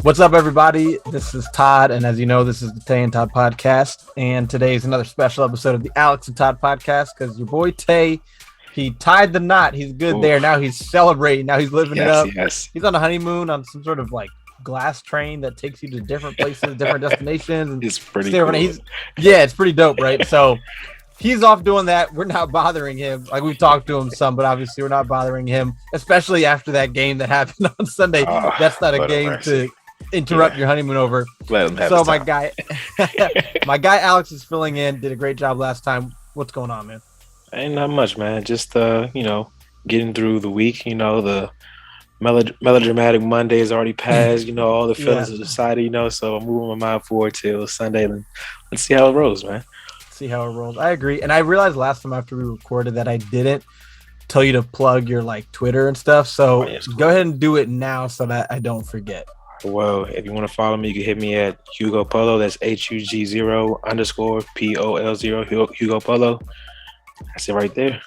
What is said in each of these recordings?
What's up, everybody? This is Todd, and as you know, this is the Tay and Todd podcast. And today is another special episode of the Alex and Todd podcast because your boy Tay, he tied the knot. He's good there. Now he's celebrating. Now he's living it up. Yes. He's on a honeymoon on some sort of like glass train that takes you to different places, different destinations. It's pretty cool. It's pretty dope, right? So he's off doing that. We're not bothering him. Like, we've talked to him some, but obviously we're not bothering him, especially after that game that happened on Sunday. That's not a game to interrupt your honeymoon over. Let him have so his my time. my guy Alex is filling in. Did a great job last time. What's going on, man? Ain't not much, man. Just getting through the week. The melodramatic Monday is already passed. All the feelings are decided. So I'm moving my mind forward till Sunday, and let's see how it rolls, man. See how it rolls. I agree. And I realized last time after we recorded that I didn't tell you to plug your like Twitter and stuff. So go ahead and do it now so that I don't forget. Well, if you want to follow me, you can hit me at Hugo Polo. That's HUG0_POL0 Hugo Polo. That's it right there.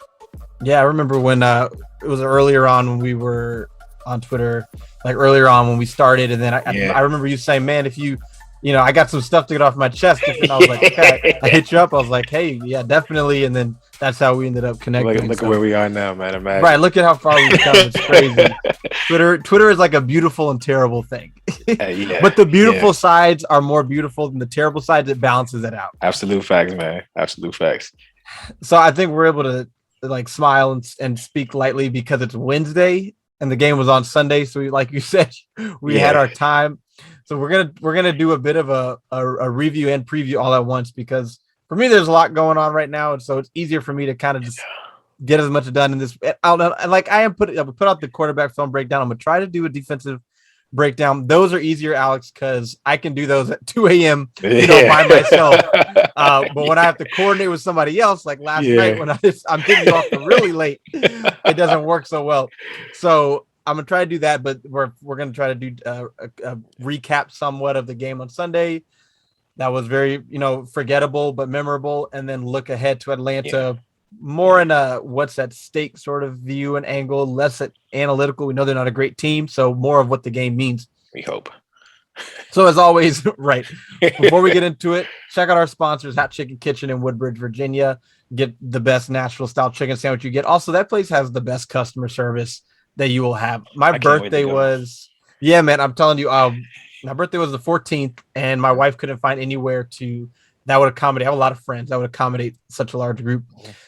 Yeah, I remember when it was earlier on when we were on Twitter, like earlier on when we started, and then I remember you saying, "Man, if you I got some stuff to get off my chest," and I was like, "Okay," I hit you up. I was like, "Hey, yeah, definitely," and then that's how we ended up connecting. Look at where we are now, man. Imagine. Right, look at how far we've come. It's crazy. Twitter is like a beautiful and terrible thing. But the beautiful sides are more beautiful than the terrible sides. It balances it out. Absolute facts, man. Absolute facts. So I think we're able to like smile and speak lightly because it's Wednesday and the game was on Sunday. So like you said, we had our time. So we're gonna do a bit of a review and preview all at once because for me there's a lot going on right now, and so it's easier for me to kind of just get as much done in this. I put out the quarterback film breakdown. I'm gonna try to do a defensive breakdown. Those are easier, Alex, because I can do those at 2 a.m. By myself. But when I have to coordinate with somebody else, like last night when I'm getting you off really late, it doesn't work so well. So I'm gonna try to do that, but we're gonna try to do a recap somewhat of the game on Sunday. That was very forgettable but memorable, and then look ahead to Atlanta. More in a what's at stake sort of view and angle, less analytical. We know they're not a great team, so more of what the game means. We hope. So as always, right, before we get into it, check out our sponsors, Hot Chikn Kitchn in Woodbridge, Virginia. Get the best Nashville-style chicken sandwich you get. Also, that place has the best customer service that you will have. My birthday was, man, I'm telling you, my birthday was the 14th, and my wife couldn't find anywhere that would accommodate. I have a lot of friends that would accommodate such a large group.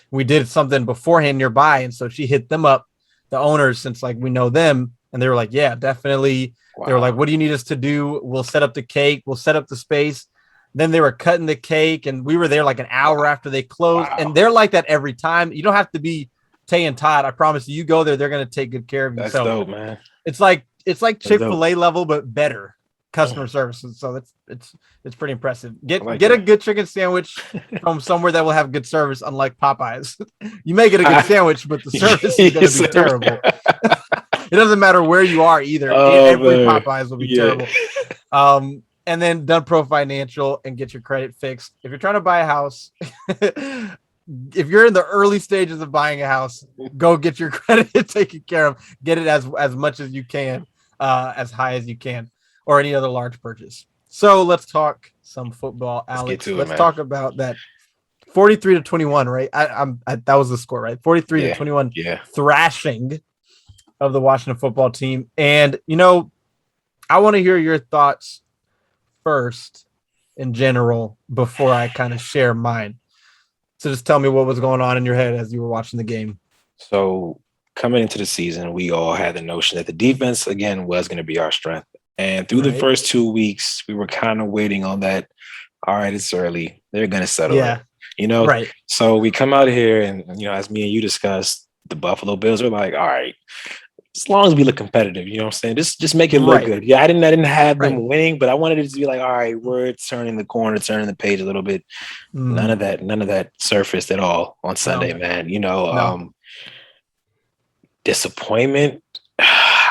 We did something beforehand nearby, and so she hit them up, the owners, since like we know them, and they were like, "Yeah, definitely." Wow. They were like, "What do you need us to do? We'll set up the cake. We'll set up the space." Then they were cutting the cake, and we were there like an hour after they closed. Wow. And they're like that every time. You don't have to be Tay and Todd. I promise you go there, they're gonna take good care of you. That's dope, man. It's like Chick-fil-A level, but better customer services. So it's pretty impressive. Get a good chicken sandwich from somewhere that will have good service, unlike Popeyes. You may get a good sandwich, but the service is going to be terrible. It doesn't matter where you are either. Every Popeyes will be terrible. And then Done Pro Financial and get your credit fixed. If you're trying to buy a house, if you're in the early stages of buying a house, go get your credit taken care of. Get it as much as you can, as high as you can, or any other large purchase. So let's talk some football, Alex. Let's talk about that 43-21, right? That was the score, right? 43-21 thrashing of the Washington football team. And, I want to hear your thoughts first in general before I kind of share mine. So just tell me what was going on in your head as you were watching the game. So coming into the season, we all had the notion that the defense, again, was going to be our strength. And through the first 2 weeks, we were kind of waiting on that. All right, it's early. They're going to settle it. Right. So we come out here and, as me and you discussed, the Buffalo Bills were like, all right, as long as we look competitive, you know what I'm saying? Just make it look good. Yeah, I didn't have them winning, but I wanted it to be like, all right, we're turning the corner, turning the page a little bit. None of that surfaced at all on Sunday, man. Disappointment.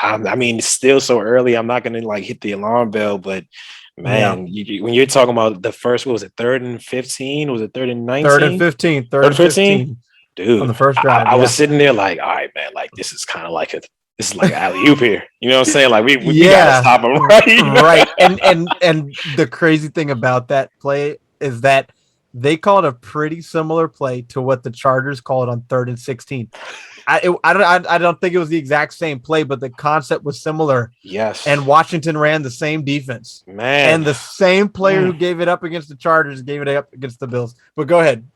I mean, it's still so early. I'm not going to hit the alarm bell, but man, when you're talking about the first, what was it, 3rd and 15? Was it 3rd and 19? 3rd and 15. 3rd and 15. Dude, on the first drive. I was sitting there like, all right, man, this is kind of like this is like alley-oop here. You know what I'm saying? Like we gotta Yeah, stop him, right? right. And the crazy thing about that play is that they called a pretty similar play to what the Chargers called on 3rd and 16. I don't think it was the exact same play, but the concept was similar. Yes. And Washington ran the same defense. Man. And the same player who gave it up against the Chargers gave it up against the Bills. But go ahead.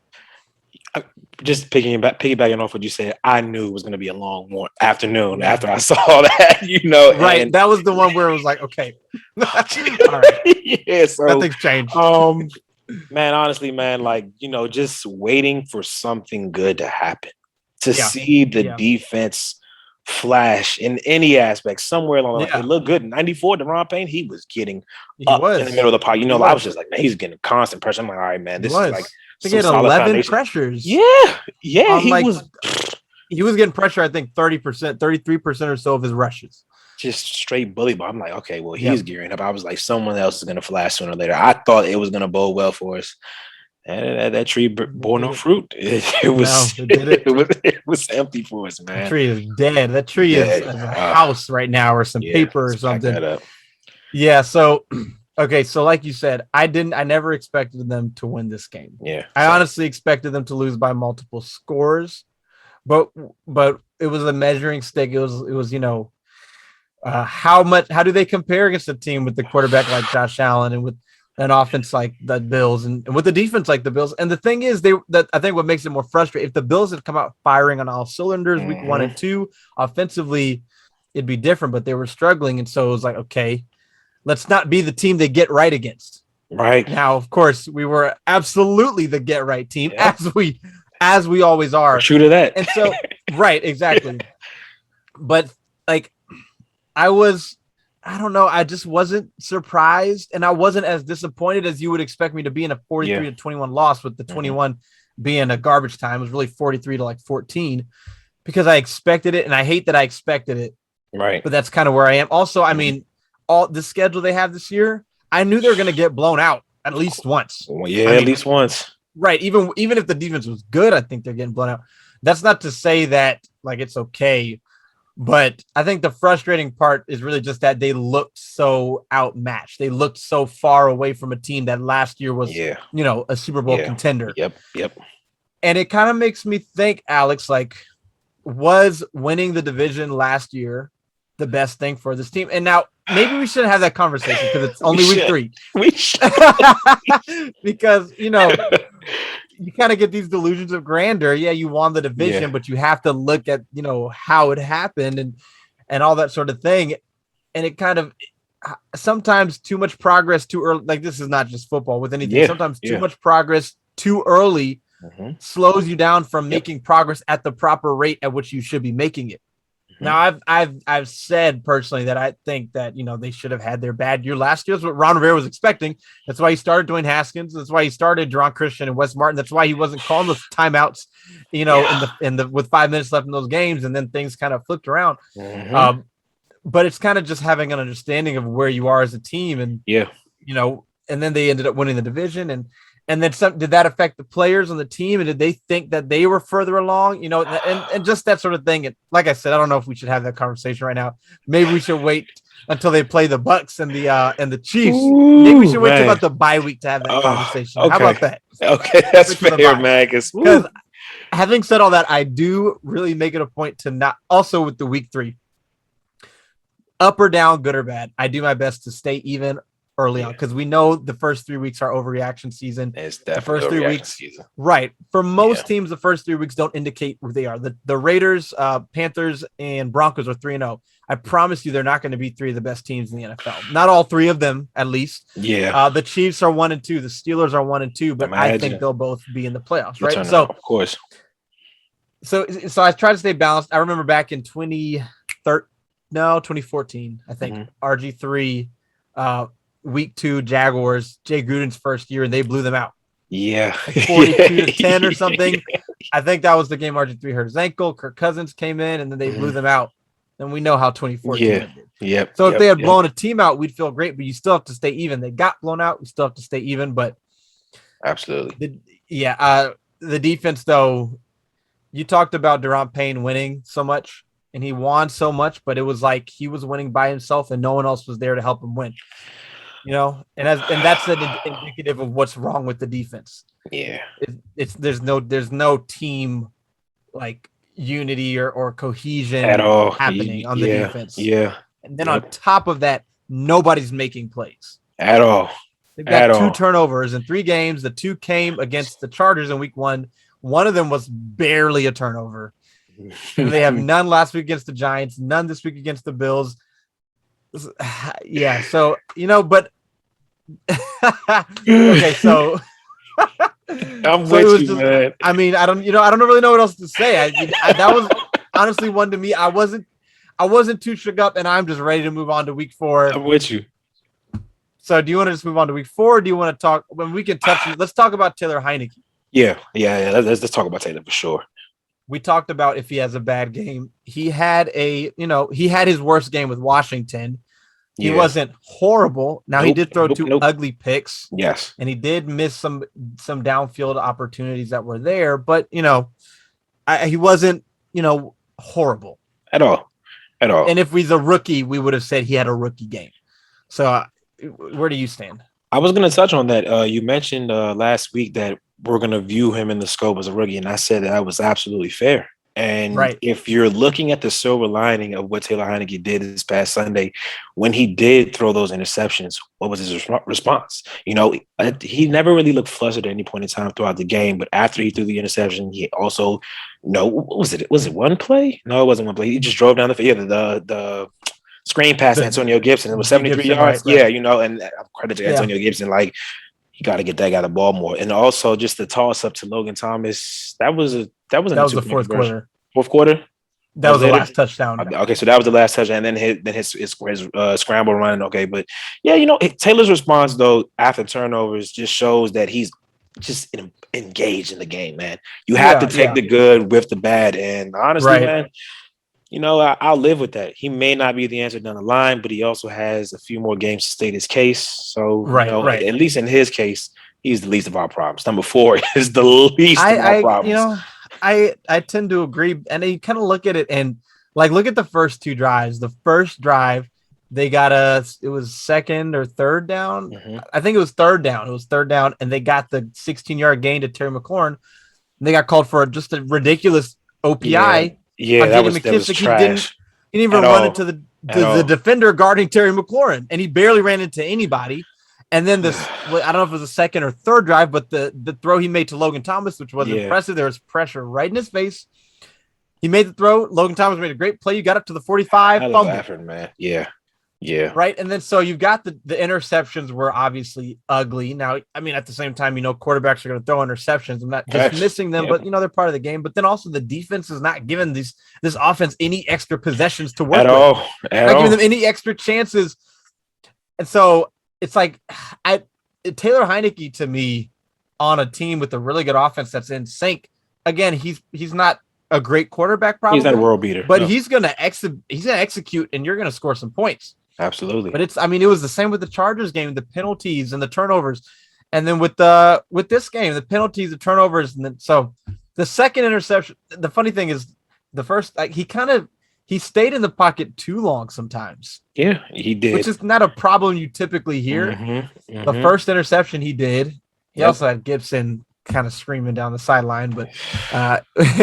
Just piggybacking off what you said, I knew it was going to be a long afternoon after I saw that, you know. Right. And that was the one where it was like, okay. All right. Yeah. So nothing's changed. Man, honestly, man, like, you know, just waiting for something good to happen. To see the defense flash in any aspect somewhere along the line. It looked good. 94, Deron Payne, he was getting up in the middle of the park. You know, I was just like, man, he's getting constant pressure. I'm like, all right, man, this is like he had 11 pressures. Yeah. He was getting pressure, I think 30%, 33% or so of his rushes. Just straight bully ball. I'm like, okay, well, he's gearing up. I was like, someone else is going to flash sooner or later. I thought it was going to bode well for us. And that tree bore no fruit. It was empty for us, man. The tree is dead. That tree is a house right now, or some paper or something. Yeah. So, okay. So, like you said, I never expected them to win this game. Yeah. I honestly expected them to lose by multiple scores, but it was a measuring stick. It was you know, how do they compare against a team with the quarterback like Josh Allen and with an offense like the Bills and with the defense like the Bills? And the thing is, I think what makes it more frustrating, if the Bills had come out firing on all cylinders week 1 and 2, offensively, it'd be different, but they were struggling. And so it was like, okay, let's not be the team they get right against. Right. Now, of course, we were absolutely the get right team, as we always are. True to that. And so, right, exactly. But like, I don't know. I just wasn't surprised, and I wasn't as disappointed as you would expect me to be in a 43-21 loss, with the 21 being a garbage time. It was really 43 to like 14, because I expected it, and I hate that I expected it. Right. But that's kind of where I am. Also, I mean, all the schedule they have this year, I knew they were going to get blown out at least once. Well, at least once. Right. Even if the defense was good, I think they're getting blown out. That's not to say that like it's okay. But I think the frustrating part is really just that they looked so outmatched. They looked so far away from a team that last year was, you know, a Super Bowl contender. Yep. And it kind of makes me think, Alex, like, was winning the division last year the best thing for this team? And now maybe we shouldn't have that conversation because it's only week 3. We should. Because, you know, you kind of get these delusions of grandeur. Yeah, you won the division, but you have to look at, you know, how it happened and all that sort of thing. And it kind of sometimes too much progress too early. Like, this is not just football with anything. Sometimes too much progress too early slows you down from making progress at the proper rate at which you should be making it. Now, I've said personally that I think that, you know, they should have had their bad year last year. That's what Ron Rivera was expecting. That's why he started Dwayne Haskins. That's why he started Jerron Christian and Wes Martin. That's why he wasn't calling those timeouts, you know, in the with 5 minutes left in those games, and then things kind of flipped around. But it's kind of just having an understanding of where you are as a team, and you know, and then they ended up winning the division, and then did that affect the players on the team? And did they think that they were further along? You know, and just that sort of thing. And like I said, I don't know if we should have that conversation right now. Maybe we should wait until they play the Bucks and the Chiefs. Maybe we should wait till about the bye week to have that conversation. Okay. How about that? Okay, that's fair, man. Because having said all that, I do really make it a point to not, also with the week 3, up or down, good or bad, I do my best to stay even early on, because we know the first 3 weeks are overreaction season. It's definitely the first 3 weeks season. Right. For most teams, the first 3 weeks don't indicate who they are. The Raiders, Panthers, and Broncos are 3-0. I promise you they're not going to be 3 of the best teams in the NFL. Not all 3 of them, at least. The Chiefs are 1-2. The Steelers are 1-2, but I think they'll both be in the playoffs, right? So of course. So I try to stay balanced. I remember back in 2014, I think, RG3, week 2 Jaguars, Jay Gruden's first year, and they blew them out. Like 42-10 or something. I think that was the game RG3 hurt his ankle. Kirk Cousins came in, and then they blew them out. And we know how 2014 did. So if they had blown a team out, we'd feel great, but you still have to stay even. They got blown out. We still have to stay even, but absolutely. The defense, though, you talked about Deron Payne winning so much and he won so much, but it was like he was winning by himself and no one else was there to help him win. And that's indicative of what's wrong with the defense. Yeah, there's no team like unity or cohesion at all happening on the defense. Yeah, and then on top of that, nobody's making plays at all. They've got 2 turnovers in 3 games. The 2 came against the Chargers in week 1. One of them was barely a turnover. And they have none last week against the Giants, none this week against the Bills. Yeah, so but okay, so I'm with you, man. I mean, I don't really know what else to say. That was honestly one to me. I wasn't too shook up, and I'm just ready to move on to week 4. I'm with you. So do you want to just move on to week 4? Or do you want to talk when we can touch let's talk about Taylor Heinicke. Yeah. Let's talk about Taylor for sure. We talked about if he has a bad game. He had he had his worst game with Washington. He wasn't horrible. Now he did throw 2 ugly picks. Yes. And he did miss some downfield opportunities that were there, but he wasn't, horrible. At all. And if he's a rookie, we would have said he had a rookie game. So where do you stand? I was going to touch on that. You mentioned last week that we're going to view him in the scope as a rookie, and I said that was absolutely fair. And if you're looking at the silver lining of what Taylor Heinicke did this past Sunday, when he did throw those interceptions, what was his response? He never really looked flustered at any point in time throughout the game, but after he threw the interception, he also, what was it? Was it one play? No, it wasn't one play. He just drove down the field. The screen pass to Antonio Gibson. It was 73 yards. Right. Yeah, and credit to Antonio Gibson. Like, you got to get that guy the ball more. And also just the toss up to Logan Thomas. That was the 4th quarter. 4th quarter. That was the last touchdown. Okay, so that was the last touchdown, and then his scramble run. Okay, but yeah, Taylor's response though after turnovers just shows that he's just engaged in the game, man. You have to take the good with the bad, and honestly, man, I'll live with that. He may not be the answer down the line, but he also has a few more games to state his case. So, at least in his case, he's the least of our problems. Number 4 is the least of our problems. I tend to agree, and you kind of look at it and look at the first 2 drives. The first drive, they got it was 2nd or 3rd down. Mm-hmm. I think it was 3rd down. It was 3rd down, and they got the 16-yard gain to Terry McLaurin. And they got called for just a ridiculous OPI. Yeah, that was trash. He didn't even run into the defender guarding Terry McLaurin, and he barely ran into anybody. And then I don't know if it was the 2nd or 3rd drive, but the throw he made to Logan Thomas, which was impressive. There was pressure right in his face. He made the throw. Logan Thomas made a great play. You got up to the 45. I love Effort, man. Yeah. Right. And then so you've got the interceptions were obviously ugly. Now, I mean, at the same time, quarterbacks are going to throw interceptions. I'm not dismissing them, but they're part of the game. But then also the defense is not giving this offense any extra possessions to work with. Not giving them any extra chances. And so it's like Taylor Heinicke to me on a team with a really good offense that's in sync. Again, he's not a great quarterback, probably. He's not a world beater, but he's gonna execute, and you're gonna score some points. Absolutely. But it was the same with the Chargers game, the penalties and the turnovers, and then with this game, the penalties, the turnovers, and then so the second interception. The funny thing is, the first he stayed in the pocket too long sometimes. Yeah, he did. Which is not a problem you typically hear. Mm-hmm. The first interception he did. He also had Gibson kind of screaming down the sideline, but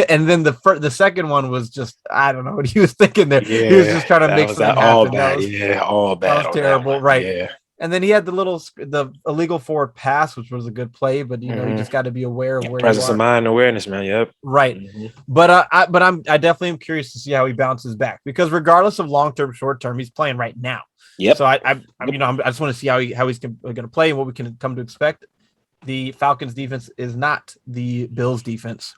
and then the second one was just, I don't know what he was thinking there. Yeah, he was just trying to make something happen. All bad. All bad. That was terrible. Right. Yeah. And then he had the illegal forward pass, which was a good play, but you just got to be aware of where presence of mind awareness, man. Yep. Right. Mm-hmm. But I definitely am curious to see how he bounces back, because regardless of long term, short term, he's playing right now. Yep. So I just want to see how he's going to play and what we can come to expect. The Falcons defense is not the Bills defense,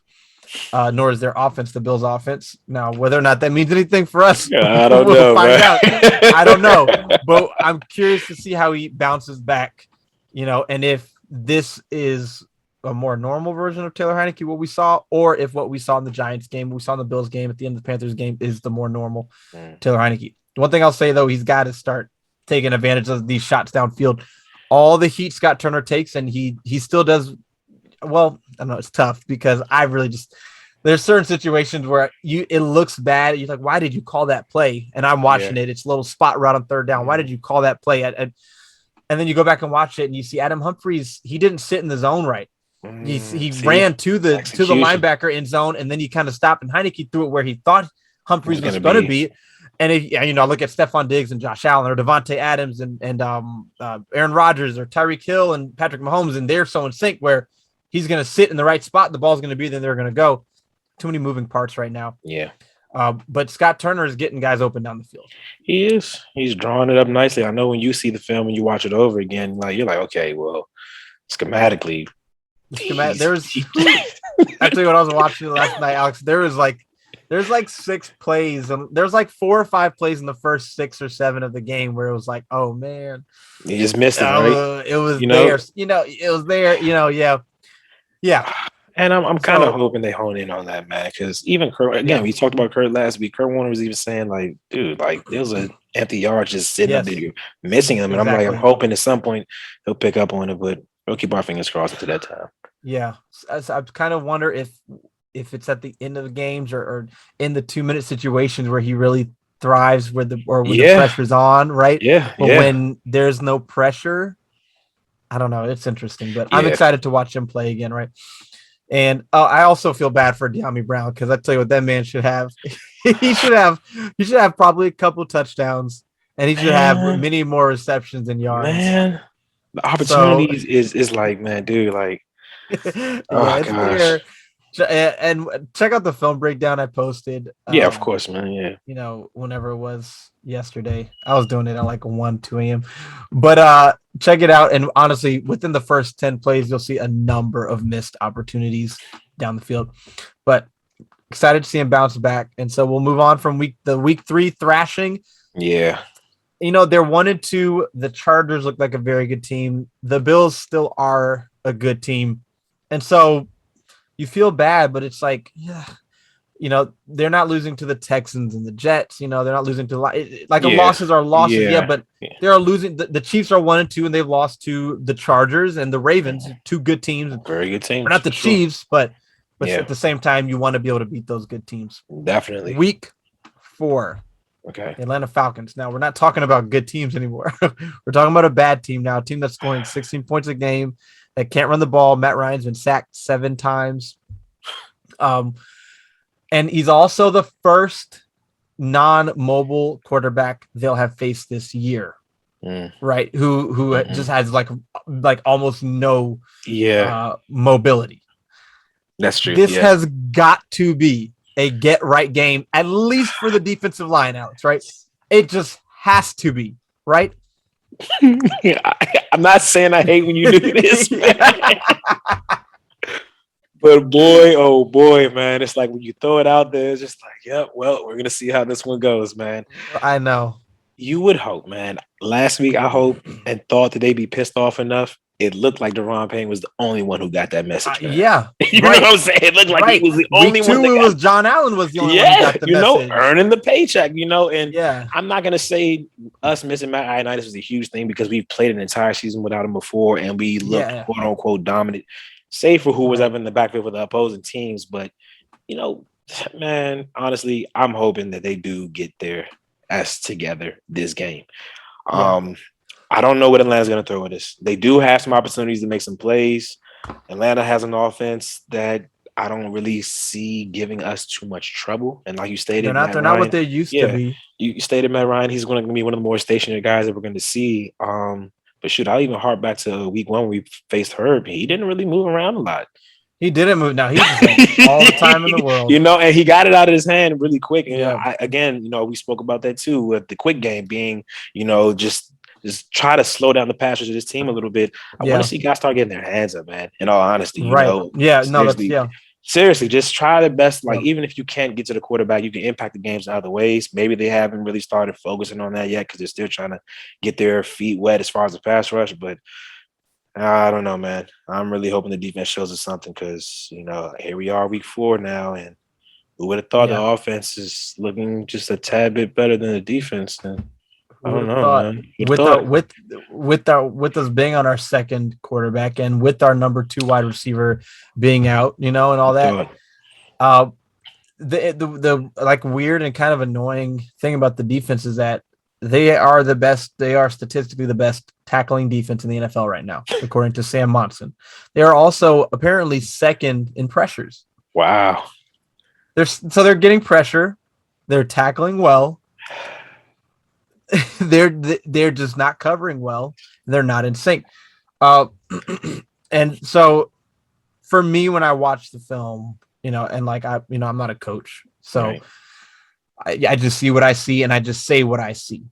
nor is their offense the Bills offense. Now, whether or not that means anything for us, I don't know. We'll find out. I don't know, but I'm curious to see how he bounces back, and if this is a more normal version of Taylor Heinicke, what we saw, or if what we saw in the Giants game, what we saw in the Bills game, at the end of the Panthers game, is the more normal Taylor Heinicke. One thing I'll say, though, he's got to start taking advantage of these shots downfield. All the heat Scott Turner takes, and he still does well. I know it's tough because I really just there's certain situations where it looks bad. You're like, why did you call that play? And I'm watching it. It's a little spot route on third down. Why did you call that play? And then you go back and watch it, and you see Adam Humphries. He didn't sit in the zone right. He ran to the linebacker in zone, and then he kind of stopped. And Heinicke threw it where he thought Humphries was going to be. And look at Stephon Diggs and Josh Allen or Devontae Adams and Aaron Rodgers or Tyreek Hill and Patrick Mahomes, and they're so in sync where he's going to sit in the right spot. The ball's going to be there. They're going to go. Too many moving parts right now. Yeah. But Scott Turner is getting guys open down the field. He is. He's drawing it up nicely. I know when you see the film and you watch it over again, you're like, okay, well, schematically. There's actually when I was watching it last night, Alex, there's like 6 plays and there's like 4 or 5 plays in the first 6 or 7 of the game where it was like, oh man, you just missed it, right? It was there. It was there. Yeah. And I'm kind of hoping they hone in on that, man, because even Kurt, again, we talked about Kurt last week. Kurt Warner was even saying, like, dude, like, there's an empty yard just sitting up there, missing him. And exactly. I'm hoping at some point he'll pick up on it, but we'll keep our fingers crossed until that time. Yeah. I kind of wonder if it's at the end of the games or in the 2-minute situations where he really thrives when the pressure's on, right? Yeah. But when there's no pressure, I don't know. It's interesting, but I'm excited to watch him play again, right? And I also feel bad for De'Ami Brown because I tell you what, that man should have. he should have probably a couple touchdowns, and he should have many more receptions and yards. Man, the opportunities is like, man, dude, like, it's there. And check out the film breakdown I posted. Yeah, of course, man. Yeah, whenever it was yesterday, I was doing it at like 2 a.m. But check it out. And honestly, within the first 10 plays, you'll see a number of missed opportunities down the field. But excited to see him bounce back. And so we'll move on from week 3 thrashing. Yeah. They're 1-2. The Chargers look like a very good team. The Bills still are a good team. And so you feel bad, but it's like, they're not losing to the Texans and the Jets. They're not losing to losses are losses. But they're losing. The Chiefs are 1-2, and they've lost to the Chargers and the Ravens, 2 good teams. Very good teams. We're not the Chiefs, but at the same time, you want to be able to beat those good teams. Definitely. Week 4. Okay. Atlanta Falcons. Now, we're not talking about good teams anymore. We're talking about a bad team now, a team that's scoring 16 points a game, that can't run the ball. Matt Ryan's been sacked 7 times. And he's also the first non-mobile quarterback they'll have faced this year. Right? Who just has like almost no mobility. That's true. This has got to be a get right game, at least for the defensive line, Alex, right? It just has to be, right? I'm not saying I hate when you do this, but boy, oh boy, man, it's like when you throw it out there, it's just like, well, we're gonna see how this one goes, man. I know. You would hope, man. Last week, I hope and thought that they'd be pissed off enough. It looked like Deron Payne was the only one who got that message. You know what I'm saying? It looked like he was the only one. Week 2, it was John Allen was the only one who got the message. Earning the paycheck, and I'm not gonna say us missing Matt Ioannidis was a huge thing because we've played an entire season without him before and we looked quote unquote dominant, save for who was ever in the backfield for the opposing teams. But man, honestly, I'm hoping that they do get their ass together this game. I don't know what Atlanta's going to throw at us. They do have some opportunities to make some plays. Atlanta has an offense that I don't really see giving us too much trouble. And like you stated, they're not what they used to be. You stated Matt Ryan, he's going to be one of the more stationary guys that we're going to see. But shoot, I'll even harp back to week 1 when we faced Herb. He didn't really move around a lot. He didn't move. Now he's just all the time in the world. And he got it out of his hand really quick. And we spoke about that too, with the quick game being, just try to slow down the passage of this team a little bit. I want to see guys start getting their hands up, man. In all honesty, seriously, just try the best. Even if you can't get to the quarterback, you can impact the games in other ways. Maybe they haven't really started focusing on that yet because they're still trying to get their feet wet as far as the pass rush. But I don't know, man. I'm really hoping the defense shows us something because here we are, week 4 now, and who would have thought the offense is looking just a tad bit better than the defense? And I don't know, man. With us being on our second quarterback and with our number 2 wide receiver being out, and all that, Uh, the like weird and kind of annoying thing about the defense is that they are the best. They are statistically the best tackling defense in the NFL right now, according to Sam Monson. They are also apparently second in pressures. Wow. They're getting pressure. They're tackling well. they're just not covering well. They're not in sync. And so for me, when I watch the film, and like I'm not a coach, so right. I just see what I see and I just say what I see.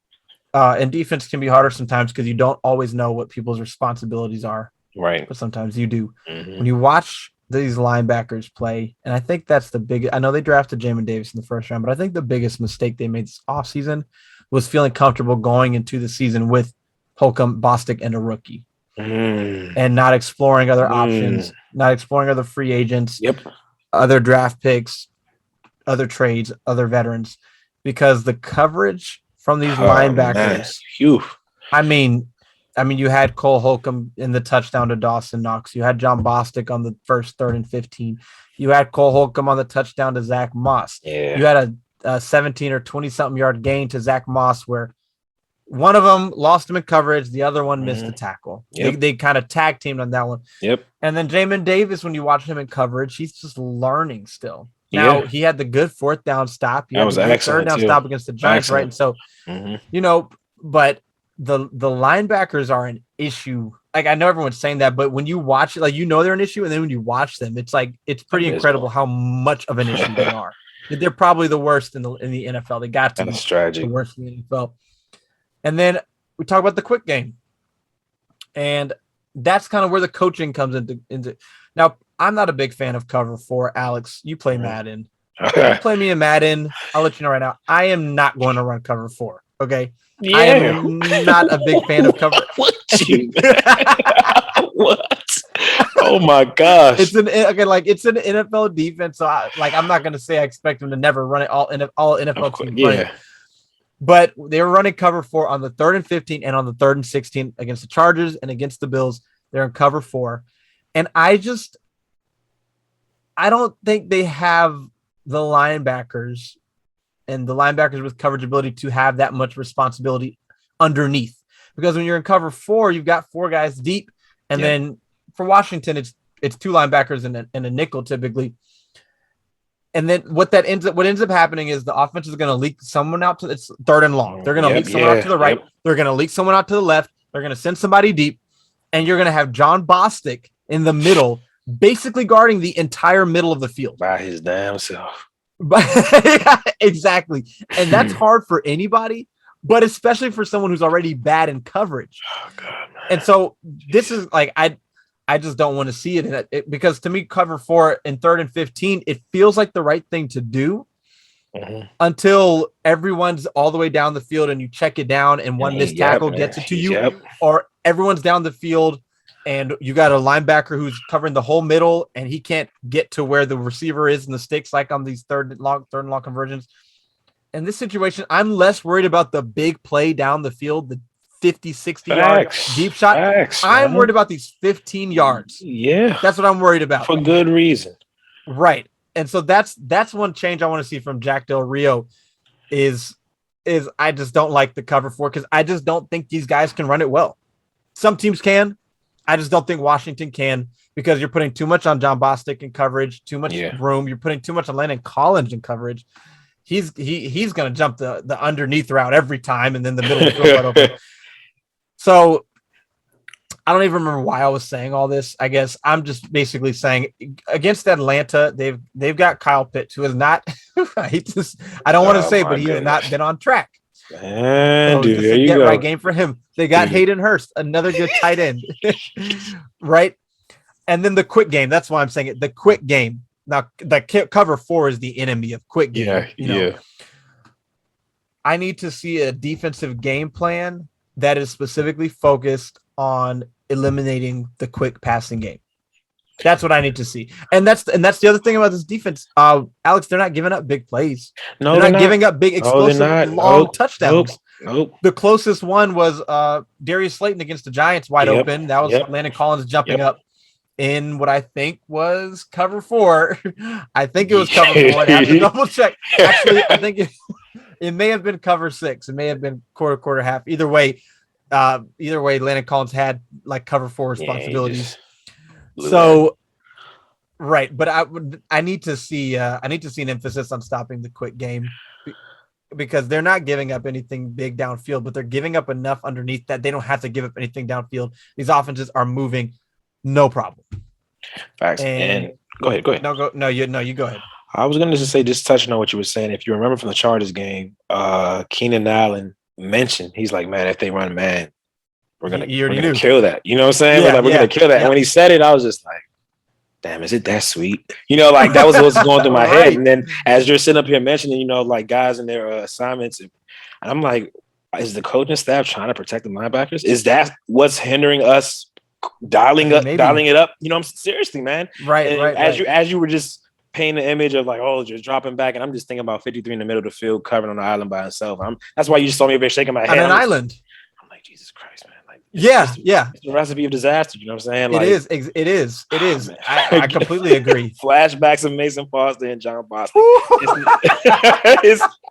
And defense can be harder sometimes because you don't always know what people's responsibilities are. Right. But sometimes you do. Mm-hmm. When you watch these linebackers play, and I think that's the biggest. I know they drafted Jamin Davis in the first round, but I think the biggest mistake they made this offseason was feeling comfortable going into the season with Holcomb, Bostic, and a rookie. And not exploring other options, not exploring other free agents, other draft picks, other trades, other veterans, because the coverage from these linebackers. I mean, you had Cole Holcomb in the touchdown to Dawson Knox. You had John Bostic on the first, 3rd and 15. You had Cole Holcomb on the touchdown to Zach Moss. Yeah. You had a 17 or 20-something yard gain to Zach Moss where one of them lost him in coverage. The other one missed the tackle. They kind of tag teamed on that one. And then Jamin Davis, when you watch him in coverage, he's just learning still. Now, he had the good 4th down stop. He had the good 3rd down stop against the Giants, right? And so, but the linebackers are an issue. Like, I know everyone's saying that, but when you watch it, like, they're an issue. And then when you watch them, it's like, it's pretty incredible how much of an issue they are. They're probably the worst in the NFL. They got to be tragic. The worst in the NFL. And then we talk about the quick game. And that's kind of where the coaching comes into. Now, I'm not a big fan of cover 4. Alex, you play Madden. You play me in Madden. I'll let you know right now. I am not going to run cover 4. Okay. Yeah. I am not a big fan of cover. What? Oh my gosh. It's an NFL defense. So I'm not going to say I expect them to never run it all NFL teams. Yeah. But they were running cover 4 on the 3rd and 15 and on the 3rd and 16 against the Chargers and against the Bills. They're in cover 4. And I don't think they have the linebackers and the linebackers with coverage ability to have that much responsibility underneath. Because when you're in cover 4, you've got 4 guys deep. And then for Washington, it's 2 linebackers and a nickel typically. And then what ends up happening is the offense is going to leak someone out it's 3rd and long. They're going to leak someone out to the right. They're going to leak someone out to the left. They're going to send somebody deep. And you're going to have John Bostic in the middle, basically guarding the entire middle of the field. By his damn self. Exactly. And that's hard for anybody, but especially for someone who's already bad in coverage. Oh, God, man. And so this is like, I just don't want to see it, because to me, cover 4 in 3rd and 15, it feels like the right thing to do until everyone's all the way down the field and you check it down and one missed tackle gets it to you, or everyone's down the field and you got a linebacker who's covering the whole middle and he can't get to where the receiver is in the sticks, like on these third and long conversions. In this situation, I'm less worried about the big play down the field, the 50, 60 yard deep shot. I'm worried about these 15 yards. Yeah. That's what I'm worried about. For good reason. Right. And so that's one change I want to see from Jack Del Rio is I just don't like the cover 4 because I just don't think these guys can run it well. Some teams can. I just don't think Washington can, because you're putting too much on John Bostic in coverage, too much room. You're putting too much on Landon Collins in coverage. He's going to jump the underneath route every time, and then the middle will wide open. So I don't even remember why I was saying all this. I guess I'm just basically saying against Atlanta, they've got Kyle Pitts, who is not. I don't want to say, but he has not been on track. And dude, there you go. Right game for him. They got Hayden Hurst, another good tight end, right? And then the quick game. That's why I'm saying it. The quick game. Now, the cover 4 is the enemy of quick game. Yeah. I need to see a defensive game plan that is specifically focused on eliminating the quick passing game. That's what I need to see. And that's the other thing about this defense. Alex, they're not giving up big plays. No, they're not giving up big explosive long touchdowns. Nope. The closest one was Darius Slayton against the Giants wide open. That was Landon Collins jumping up in what I think was cover 4. I think it was cover 4. I have to double check. Actually, I think it may have been cover 6. It may have been quarter, half. Either way, Landon Collins had like cover 4 responsibilities. So, right. But I need to see an emphasis on stopping the quick game, because they're not giving up anything big downfield, but they're giving up enough underneath that they don't have to give up anything downfield. These offenses are moving, no problem. Facts. And go ahead. No, you go ahead. I was going to just say, just touching on what you were saying. If you remember from the Chargers game, Keenan Allen mentioned, he's like, man, if they run man, we're gonna kill that. You know what I'm saying? We're gonna kill that. And when he said it, I was just like, damn, is it that sweet? You know, like that was what's going through my head. And then as you're sitting up here mentioning, you know, like guys in their assignments, and I'm like, is the coaching staff trying to protect the linebackers? Is that what's hindering us dialing it up? You know, I'm seriously, man. Right. As you were just painting the image of like, oh, just dropping back, and I'm just thinking about 53 in the middle of the field, covering on the island by himself. That's why you just saw me a bit shaking my head. On an island. I'm like, Jesus Christ, man. Like, it's the recipe of disaster. You know what I'm saying? Like, it is. I completely agree. Flashbacks of Mason Foster and John Bostic.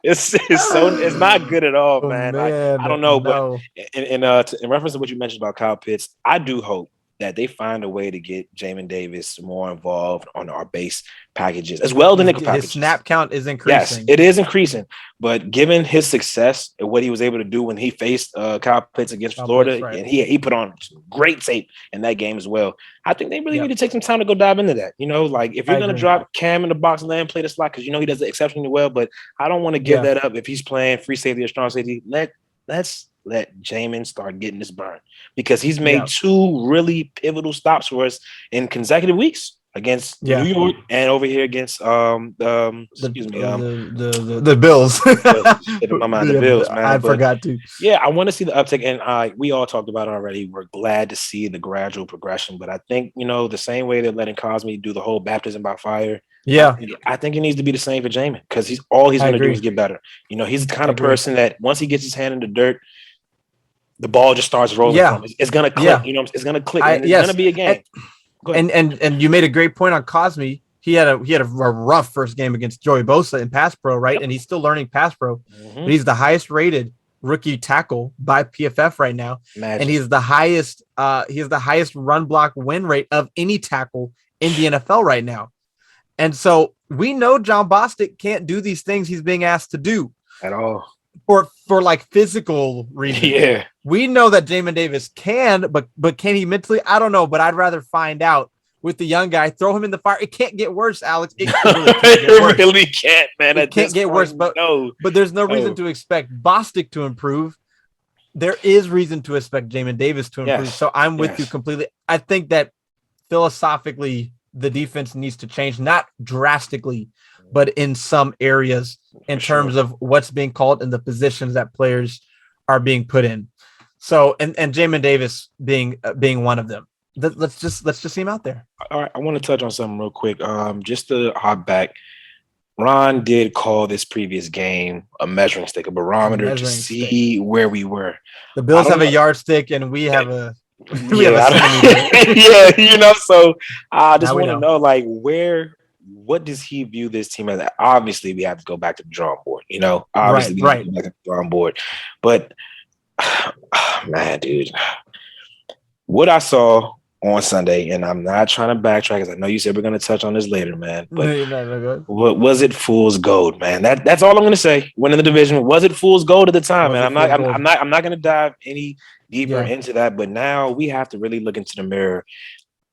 It's not good at all, man. I don't know, but in reference to what you mentioned about Kyle Pitts, I do hope that they find a way to get Jamin Davis more involved on our base packages as well. The nickel packages. His snap count is increasing. Yes, it is increasing. But given his success and what he was able to do when he faced Kyle Pitts against Florida, and he put on great tape in that game as well, I think they really need to take some time to go dive into that. You know, like if you're going to drop Cam in the box and let him play the slot, because you know he does it exceptionally well, but I don't want to give that up if he's playing free safety or strong safety. Let's let Jamin start getting this burn, because he's made 2 really pivotal stops for us in consecutive weeks against New York and over here against the Bills. The Bills, man. I forgot to. Yeah, I want to see the uptick, and we all talked about it already. We're glad to see the gradual progression, but I think, you know, the same way they're letting Cosme do the whole baptism by fire. Yeah, I think it needs to be the same for Jamin, because he's going to do is get better. You know, he's the kind of person that once he gets his hand in the dirt, the ball just starts rolling. From him. It's gonna click. You know, it's gonna click. It's gonna be a game. And you made a great point on Cosme. He had a rough first game against Joey Bosa in pass pro, right? Yep. And he's still learning pass pro. But he's the highest rated rookie tackle by PFF right now, and he's the highest run block win rate of any tackle in the NFL right now. And so we know John Bostic can't do these things he's being asked to do at all. For like physical reasons. Yeah. We know that Jamin Davis can, but can he mentally? I don't know, but I'd rather find out with the young guy. Throw him in the fire. It can't get worse, Alex. It really can't, man. It can't get worse, but there's no reason to expect Bostic to improve. There is reason to expect Jamin Davis to improve. Yes. So I'm with you completely. I think that philosophically the defense needs to change, not drastically, but in some areas in terms of what's being called and the positions that players are being put in. So, and Jamin Davis being one of them. Let's just see him out there. All right. I want to touch on something real quick. Just to hop back. Ron did call this previous game a measuring stick, a barometer to see where we were. The Bills have a yardstick and we have a yeah, you know, so I just want to know, like, what does he view this team as? Obviously, we have to go back to the drawing board, you know, obviously, we have to go back to the drawing board. But, man, dude, what I saw on Sunday, and I'm not trying to backtrack because I know you said we're going to touch on this later, man. But what was it? Fool's gold, man. That's all I'm going to say. Winning the division, was it fool's gold at the time? And I'm not going to dive any deeper into that. But now we have to really look into the mirror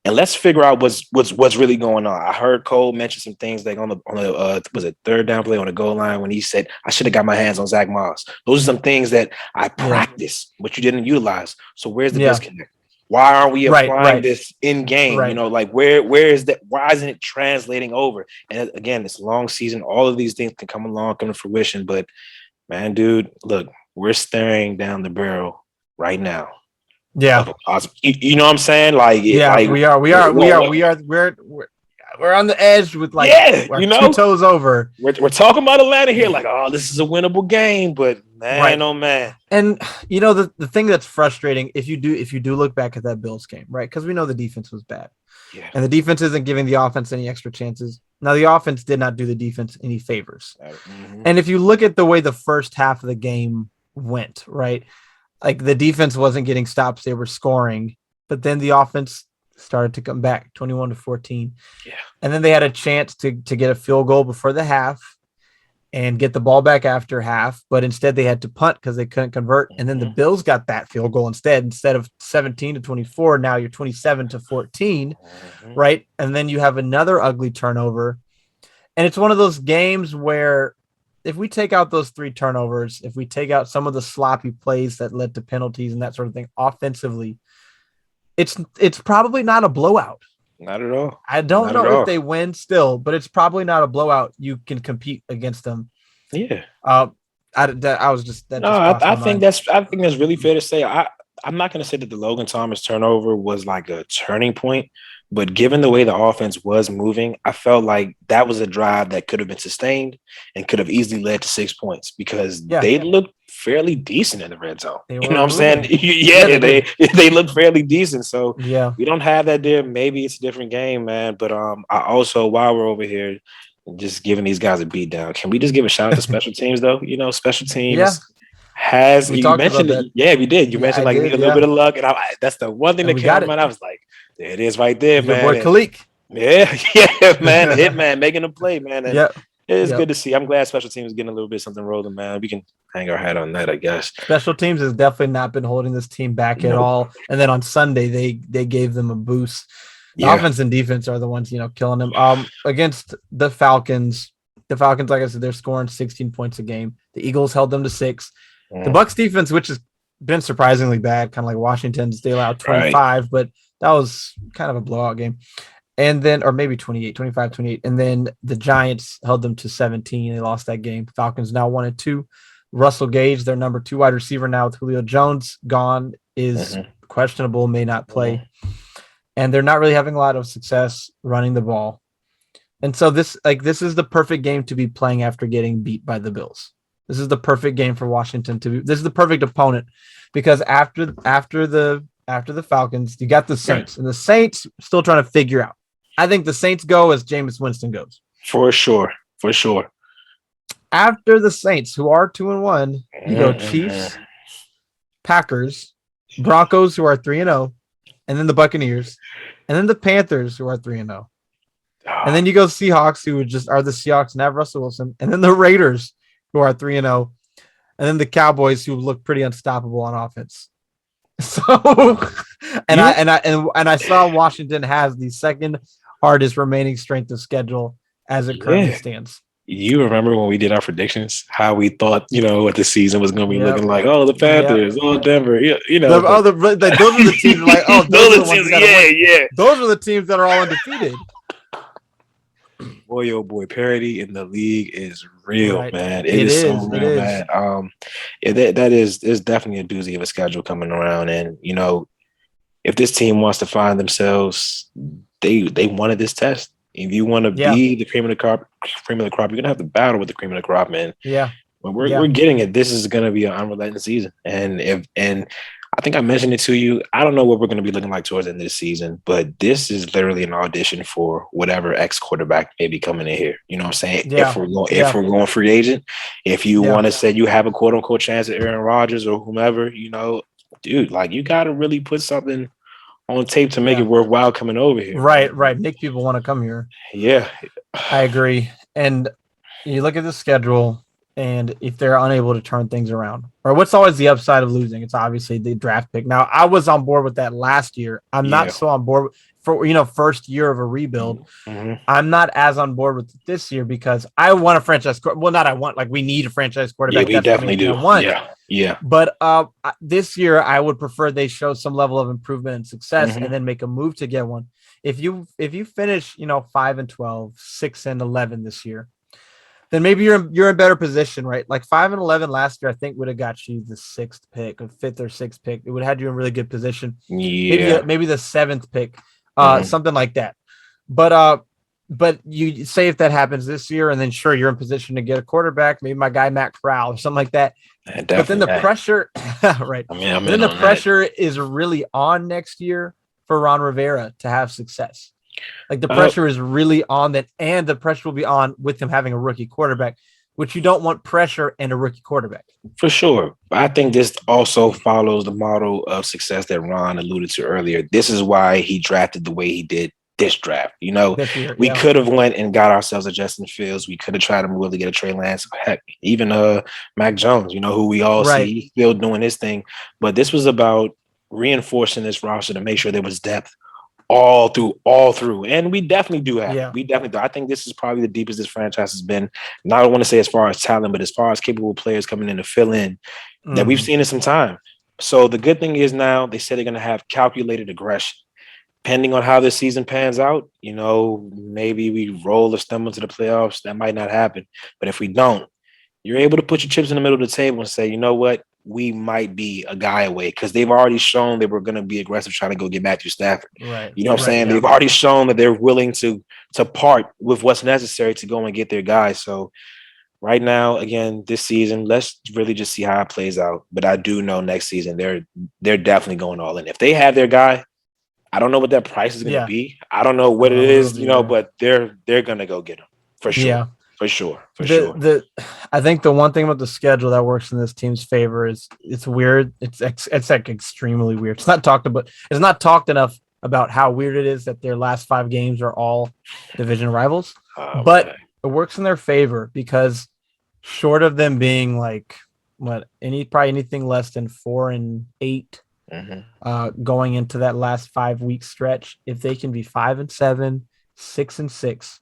and let's figure out what's really going on. I heard Cole mention some things like on the was it third down play on the goal line when he said I should have got my hands on Zach Moss. Those are some things that I practiced, but you didn't utilize. So where's the disconnect? Why aren't we applying this in game? You know, like where is that? Why isn't it translating over? And again, it's a long season. All of these things can come to fruition. But man, dude, look, we're staring down the barrel right now. Yeah, you know what I'm saying? Like, we are. we're on the edge with like you know, 2 toes over. We're talking about Atlanta here, like, oh, this is a winnable game, but man, oh man. And you know, the thing that's frustrating, if you do look back at that Bills game, right? Because we know the defense was bad. Yeah. And the defense isn't giving the offense any extra chances. Now, the offense did not do the defense any favors. Mm-hmm. And if you look at the way the first half of the game went, right? Like the defense wasn't getting stops, they were scoring, but then the offense started to come back 21-14. Yeah. And then they had a chance to get a field goal before the half and get the ball back after half, but instead they had to punt because they couldn't convert. And then the Bills got that field goal instead of 17-24. Now you're 27-14, right? And then you have another ugly turnover. And it's one of those games where if we take out those 3 turnovers, if we take out some of the sloppy plays that led to penalties and that sort of thing offensively, it's probably not a blowout. Not at all. I don't know if they win still, but it's probably not a blowout. You can compete against them. Yeah. I think that's really fair to say. I'm not going to say that the Logan Thomas turnover was like a turning point, but given the way the offense was moving, I felt like that was a drive that could have been sustained and could have easily led to 6 points because they looked fairly decent in the red zone. You know what I'm saying? They looked fairly decent. So we don't have that there. Maybe it's a different game, man. But I also, while we're over here, just giving these guys a beat down, can we just give a shout out to special teams though? You know, special teams has you mentioned it. Yeah, we did. You mentioned like a little bit of luck, and that's the one thing that came to mind. I was like, there it is right there, man. Your boy Khalik. Yeah, man, Hitman making a play, man. And it's good to see. I'm glad special teams is getting a little bit something rolling, man. We can hang our hat on that, I guess. Special teams has definitely not been holding this team back at all. And then on Sunday, they gave them a boost. The offense and defense are the ones, killing them. Against the Falcons, like I said, they're scoring 16 points a game. The Eagles held them to 6. The Bucs defense, which has been surprisingly bad, kind of like Washington's, they allowed 25, but that was kind of a blowout game. And then, or maybe 25-28. And then the Giants held them to 17. They lost that game. Falcons now 1-2. Russell Gage, their number 2 wide receiver now with Julio Jones gone, is questionable, may not play. And they're not really having a lot of success running the ball. And so this is the perfect game to be playing after getting beat by the Bills. This is the perfect game for Washington this is the perfect opponent because after the Falcons, you got the Saints, and the Saints still trying to figure out. I think the Saints go as Jameis Winston goes. For sure. After the Saints, who are 2-1, you go Chiefs, Packers, Broncos, who are 3-0, and then the Buccaneers, and then the Panthers, who are 3-0. And then you go Seahawks, who just are the Seahawks and have Russell Wilson, and then the Raiders, who are 3-0, and then the Cowboys, who look pretty unstoppable on offense. So, I saw Washington has the second hardest remaining strength of schedule as it currently stands. You remember when we did our predictions, how we thought, what the season was going to be looking like? Oh, the Panthers, Denver, those are the teams like, those are the teams that are all undefeated. Boy, oh boy, parity in the league is real, man. It is so real, man. That is definitely a doozy of a schedule coming around, and if this team wants to find themselves, they wanted this test. If you want to be the cream of the crop, you're gonna have to battle with the cream of the crop, man. Yeah, but we're getting it. This is gonna be an unrelenting season, and I think I mentioned it to you. I don't know what we're going to be looking like towards the end of this season, but this is literally an audition for whatever ex-quarterback may be coming in here. You know what I'm saying? Yeah. If we're going free agent, if you want to say you have a quote-unquote chance at Aaron Rodgers or whomever, dude, like you got to really put something on tape to make it worthwhile coming over here. Right. Make people want to come here. Yeah. I agree. And you look at the schedule, and if they're unable to turn things around, or what's always the upside of losing, it's obviously the draft pick. Now, I was on board with that last year. I'm not so on board for, first year of a rebuild. Mm-hmm. I'm not as on board with it this year because I want a franchise. We need a franchise quarterback. Yeah, we definitely do. Yeah. But this year, I would prefer they show some level of improvement and success and then make a move to get one. If you finish, 5-12, 6-11 this year, then maybe you're in better position, right? Like 5-11 last year, I think would have got you the 6th pick or 5th or 6th pick. It would have had you in really good position. Yeah. Maybe the 7th pick, something like that. But but you say if that happens this year, and then sure, you're in position to get a quarterback, maybe my guy Matt Corral or something like that. But then the pressure, right? I mean, then the pressure is really on next year for Ron Rivera to have success. Like the pressure is really on that, and the pressure will be on with him having a rookie quarterback, which you don't want pressure and a rookie quarterback. For sure. I think this also follows the model of success that Ron alluded to earlier. This is why he drafted the way he did this draft. You know, we could have went and got ourselves a Justin Fields. We could have tried to move to get a Trey Lance. Heck, even Mac Jones, you know, who we all see still doing his thing. But this was about reinforcing this roster to make sure there was depth all through. And we definitely do have. We definitely do. I think this is probably the deepest this franchise has been. And I don't want to say as far as talent, but as far as capable players coming in to fill in that we've seen in some time. So the good thing is now they said they're going to have calculated aggression. Depending on how this season pans out, you know, maybe we roll or stumble to the playoffs. That might not happen. But if we don't, you're able to put your chips in the middle of the table and say, you know what? We might be a guy away because they've already shown they were going to be aggressive trying to go get Matthew Stafford. Right. You know what I'm saying? They've already shown that they're willing to part with what's necessary to go and get their guys. So right now, again, this season, let's really just see how it plays out. But I do know next season they're definitely going all in. If they have their guy, I don't know what that price is going to be. I don't know what it is, you know, but they're going to go get him for sure. Yeah. For sure. I think the one thing about the schedule that works in this team's favor is it's weird. It's like extremely weird. It's not talked enough about how weird it is that their last 5 games are all division rivals. But it works in their favor because short of them being like probably anything less than 4-8 going into that last 5-week stretch, if they can be 5-7, 6-6.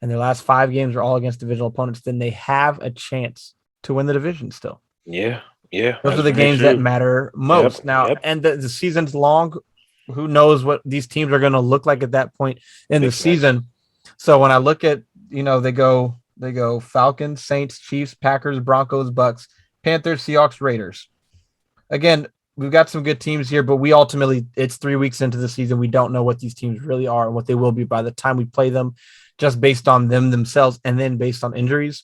And their last 5 games are all against divisional opponents, then they have a chance to win the division still. Yeah. Those are the games that matter most. And the season's long. Who knows what these teams are going to look like at that point in the season. So when I look at, you know, they go Falcons, Saints, Chiefs, Packers, Broncos, Bucks, Panthers, Seahawks, Raiders. Again, we've got some good teams here, but we ultimately, it's 3 weeks into the season. We don't know what these teams really are and what they will be by the time we play them, just based on them themselves and then based on injuries.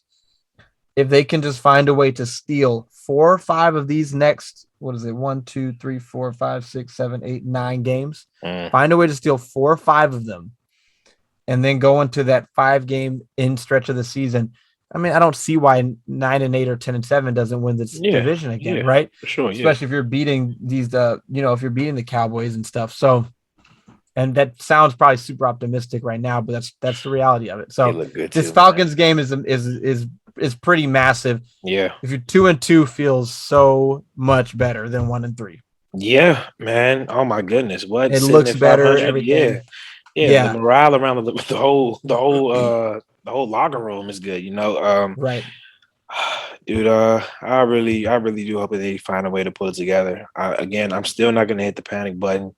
If they can just find a way to steal 4 or 5 of these next, 1, 2, 3, 4, 5, 6, 7, 8, 9 games, find a way to steal 4 or 5 of them and then go into that 5-game in stretch of the season. I mean, I don't see why 9-8 or 10-7 doesn't win this division again, right? For sure. Especially if you're beating these, if you're beating the Cowboys and stuff. So, and that sounds probably super optimistic right now, but that's the reality of it. So this Falcons game is pretty massive. Yeah. If you're 2-2, feels so much better than 1-3. Yeah, man. Oh my goodness. What it looks better. Everything. Yeah. The morale around the whole locker room is good, you know. Right. Dude, I really do hope that they find a way to pull it together. Again, I'm still not gonna hit the panic button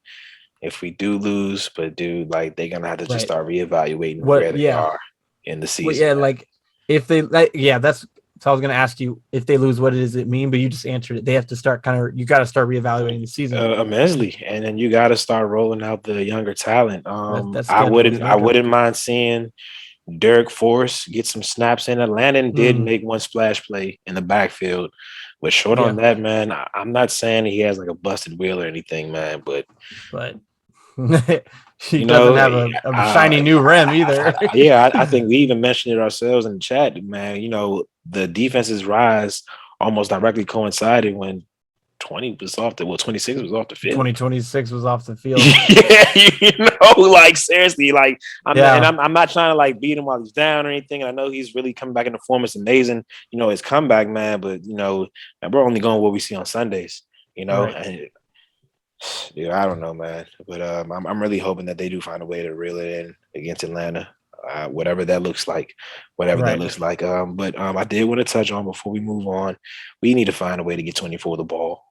if we do lose, but dude, like they're gonna have to just start reevaluating where they are in the season. Like if they that's so I was gonna ask you if they lose, what does it mean? But you just answered it. They have to start you got to start reevaluating the season immensely, and then you got to start rolling out the younger talent. I wouldn't mind seeing Derek Force get some snaps in. Atlanta did make one splash play in the backfield, but short on that, man. I'm not saying he has like a busted wheel or anything, man, but he doesn't have a shiny new rim either. I think we even mentioned it ourselves in the chat, man. You know, the defense's rise almost directly coincided when 26 was off the field. 2026 was off the field. You know, like seriously, like I'm not trying to like beat him while he's down or anything. And I know he's really coming back into form. It's amazing, you know, his comeback, man. But you know, we're only going what we see on Sundays, you know. Right. And, dude, I don't know, man. But I'm really hoping that they do find a way to reel it in against Atlanta, whatever that looks like. But I did want to touch on before we move on. We need to find a way to get 24 the ball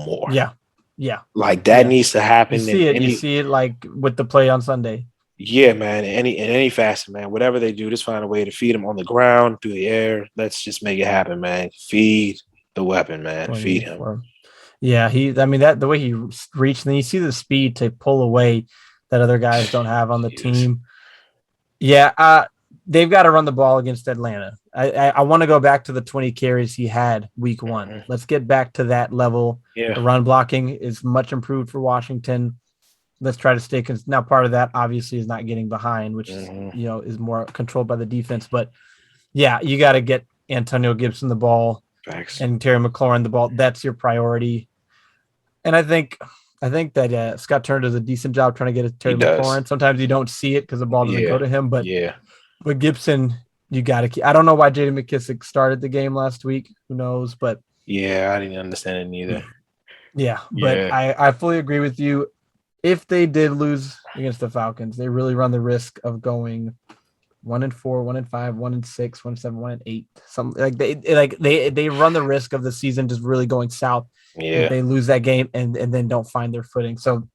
more. Yeah. Like that needs to happen. You see it like with the play on Sunday. Yeah, man. In any fashion, man. Whatever they do, just find a way to feed him on the ground, through the air. Let's just make it happen, man. Feed the weapon, man. Feed him. Yeah, the way he reached, and then you see the speed to pull away that other guys don't have on the team. Yeah, they've got to run the ball against Atlanta. I want to go back to the 20 carries he had week 1. Mhm. Let's get back to that level. Yeah. The run blocking is much improved for Washington. Let's try to stay. Now, part of that obviously is not getting behind, which is more controlled by the defense. But yeah, you got to get Antonio Gibson the ball. Facts. And Terry McLaurin the ball. That's your priority. And I think that Scott Turner does a decent job trying to get it to Terry McLaurin. Sometimes you don't see it because the ball doesn't go to him. But with Gibson, you got to keep. I don't know why J.D. McKissick started the game last week. Who knows? But yeah, I didn't understand it neither. Yeah, but I fully agree with you. If they did lose against the Falcons, they really run the risk of going 1-4, 1-5, 1-6, 1-7, 1-8. Something like they run the risk of the season just really going south. Yeah, if they lose that game and then don't find their footing. So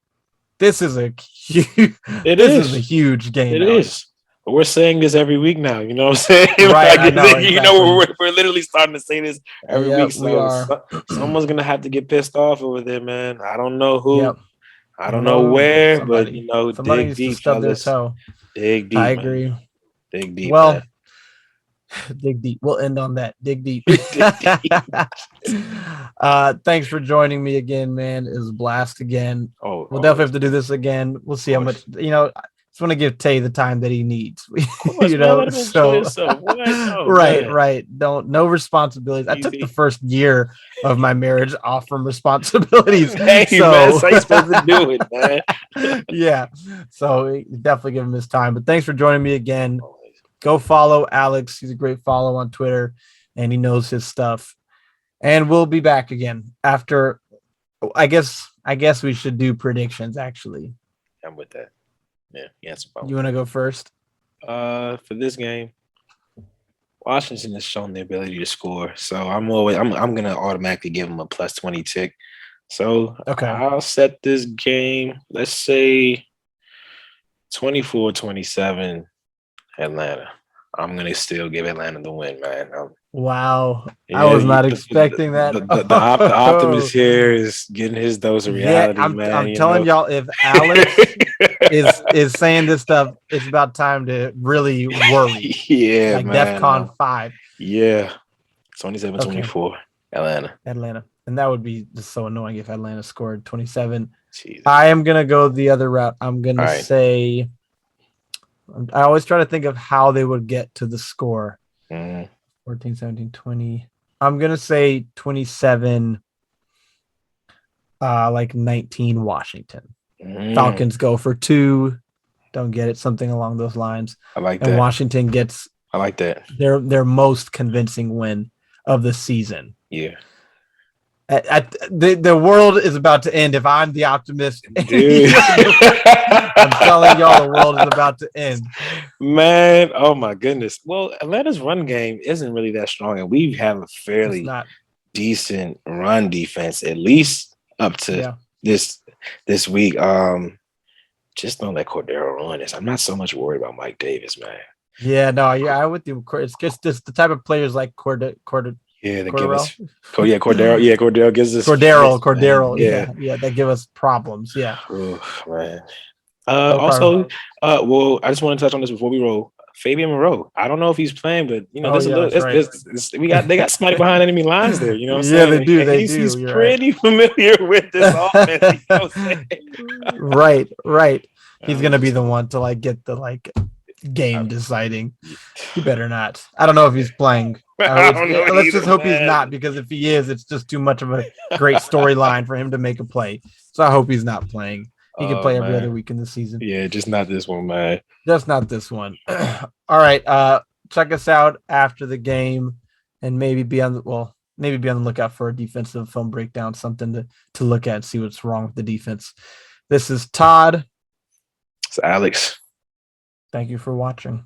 this is a huge, is a huge game. It is. But we're saying this every week now. You know what I'm saying? Right. I know, exactly. You know, we're literally starting to say this every week. So we are. Someone's gonna have to get pissed off over there, man. I don't know who. Yep. I don't know where, but somebody dig deep, stub their toe. Dig deep. I agree. Man. Dig deep. Well, man. Dig deep. We'll end on that. Dig deep. Thanks for joining me again, man. It was a blast again. We'll definitely have to do this again. We'll see how much, just want to give Tay the time that he needs. Right. No responsibilities. I took the first year of my marriage off from responsibilities. Hey, man, that's how you're supposed to do it, man. Yeah. So definitely give him his time. But thanks for joining me again. Go follow Alex. He's a great follow on Twitter and he knows his stuff. And we'll be back again after. I guess we should do predictions actually. I'm with that. Yeah, you want to go first? For this game, Washington has shown the ability to score, so I'm gonna automatically give them a plus 20 tick. So I'll set this game. Let's say 24-27, Atlanta. I'm gonna still give Atlanta the win, man. Wow, I was not expecting that. The optimist here is getting his dose of reality, man. I'm telling y'all, if Alex is saying this stuff, it's about time to really worry. Yeah, like man. DEFCON 5. Yeah, 27-24, Atlanta. And that would be just so annoying if Atlanta scored 27. Jeez. I am gonna go the other route. I'm gonna say. I always try to think of how they would get to the score. 14, 17, 20. I'm going to say 27, 19 Washington. Falcons go for 2. Don't get it. Something along those lines. I like that. And Washington gets I like that. Their most convincing win of the season. Yeah. The world is about to end if I'm the optimist. Dude. I'm telling y'all the world is about to end. Man, oh my goodness. Well, Atlanta's run game isn't really that strong, and we have a fairly decent run defense, at least up to this week. Just don't let Cordero run this. I'm not so much worried about Mike Davis, man. Yeah, no, I'm with you. It's just the type of players like Cordero. Yeah, that give us Cordero. Yeah, Cordero gives us Cordero. Yeah, that give us problems. Yeah. Oh, man. Also, well, I just want to touch on this before we roll. Fabian Moreau. I don't know if he's playing, but we got somebody behind enemy lines there. You know what I'm saying? They do. He's pretty familiar with this offense. You know what I'm saying? Right. He's gonna be the one to get the game deciding. He better not. I don't know if he's playing. Let's just hope he's not, because if he is, it's just too much of a great storyline for him to make a play. So I hope he's not playing. He can play every other week in the season. Yeah, just not this one, man. Just not this one. All right. Check us out after the game, and maybe be on the lookout for a defensive film breakdown, something to look at and see what's wrong with the defense. This is Todd. It's Alex. Thank you for watching.